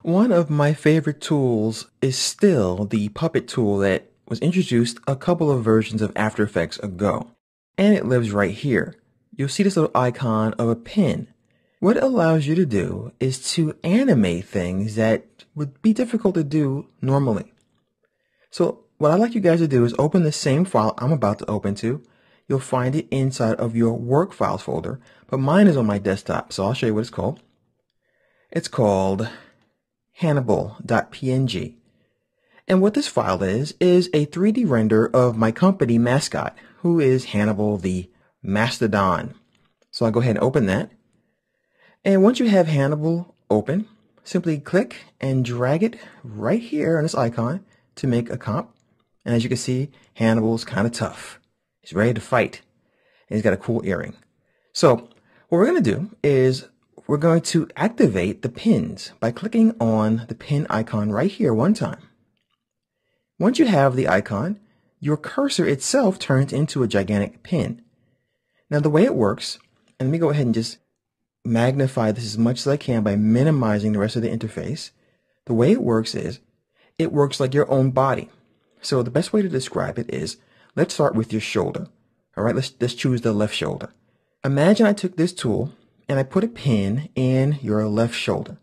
One of my favorite tools is still the puppet tool that was introduced a couple of versions of After Effects ago. And it lives right here. You'll see this little icon of a pin. What it allows you to do is to animate things that would be difficult to do normally. So what I'd like you guys to do is open the same file I'm about to open to. You'll find it inside of your work files folder, but mine is on my desktop, so I'll show you what it's called. It's called Hannibal.png. And what this file is a 3D render of my company mascot, who is Hannibal the Mastodon. So I'll go ahead and open that. And once you have Hannibal open, simply click and drag it right here on this icon to make a comp. And as you can see, Hannibal's kind of tough. He's ready to fight. And he's got a cool earring. So what we're going to do is we're going to activate the pins by clicking on the pin icon right here one time. Once you have the icon, your cursor itself turns into a gigantic pin. Now the way it works, and let me go ahead and just magnify this as much as I can by minimizing the rest of the interface. The way it works is, it works like your own body. So the best way to describe it is, let's start with your shoulder. All right, let's choose the left shoulder. Imagine I took this tool and I put a pin in your left shoulder.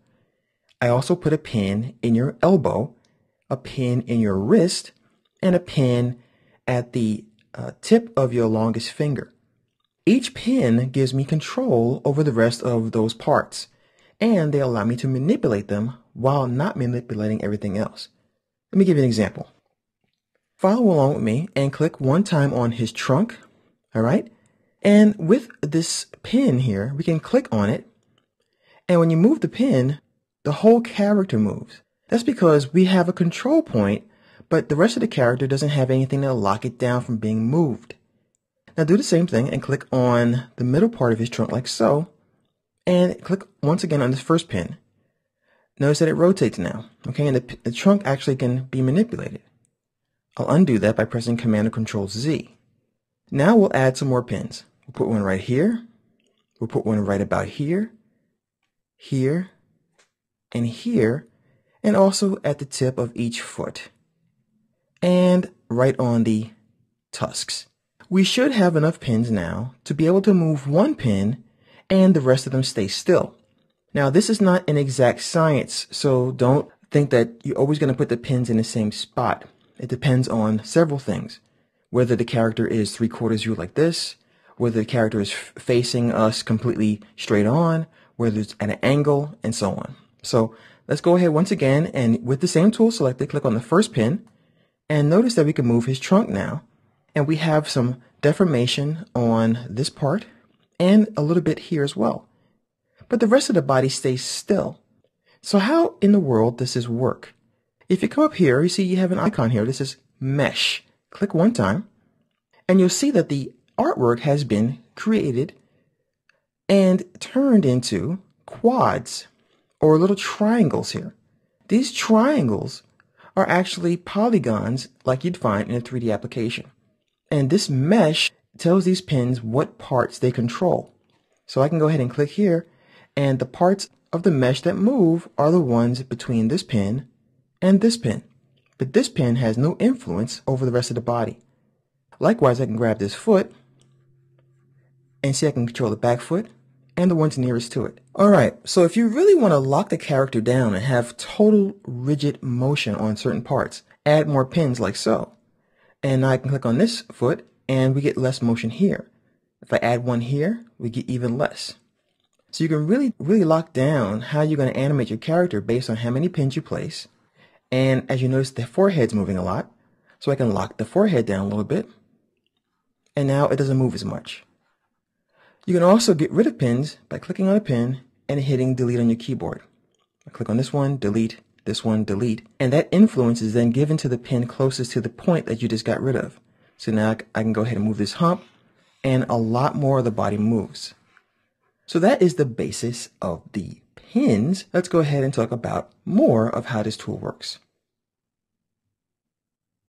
I also put a pin in your elbow, a pin in your wrist, and a pin at the tip of your longest finger. Each pin gives me control over the rest of those parts, and they allow me to manipulate them while not manipulating everything else. Let me give you an example. Follow along with me and click one time on his trunk, all right? And with this pin here, we can click on it, and when you move the pin, the whole character moves. That's because we have a control point, but the rest of the character doesn't have anything to lock it down from being moved. Now do the same thing and click on the middle part of his trunk like so, and click once again on this first pin. Notice that it rotates now, okay, and the trunk actually can be manipulated. I'll undo that by pressing Command or Control Z. Now we'll add some more pins. We'll put one right here. We'll put one right about here, here, and here, and also at the tip of each foot, and right on the tusks. We should have enough pins now to be able to move one pin and the rest of them stay still. Now this is not an exact science, so don't think that you're always going to put the pins in the same spot. It depends on several things. Whether the character is 3/4 view like this, whether the character is facing us completely straight on, whether it's at an angle, and so on. So let's go ahead once again, and with the same tool selected, click on the first pin, and notice that we can move his trunk now. And we have some deformation on this part and a little bit here as well. But the rest of the body stays still. So how in the world does this work? If you come up here, you see you have an icon here. This is Mesh. Click one time, and you'll see that the artwork has been created and turned into quads or little triangles here. These triangles are actually polygons like you'd find in a 3D application. And this mesh tells these pins what parts they control. So I can go ahead and click here, and the parts of the mesh that move are the ones between this pin and this pin. But this pin has no influence over the rest of the body. Likewise, I can grab this foot and see I can control the back foot and the ones nearest to it. Alright, so if you really want to lock the character down and have total rigid motion on certain parts, add more pins like so. And now I can click on this foot and we get less motion here. If I add one here, we get even less. So you can really lock down how you're going to animate your character based on how many pins you place. And as you notice, the forehead's moving a lot. So I can lock the forehead down a little bit. And now it doesn't move as much. You can also get rid of pins by clicking on a pin and hitting delete on your keyboard. I click on this one, delete, this one, delete. And that influence is then given to the pin closest to the point that you just got rid of. So now I can go ahead and move this hump, and a lot more of the body moves. So that is the basis of the pins. Let's go ahead and talk about more of how this tool works.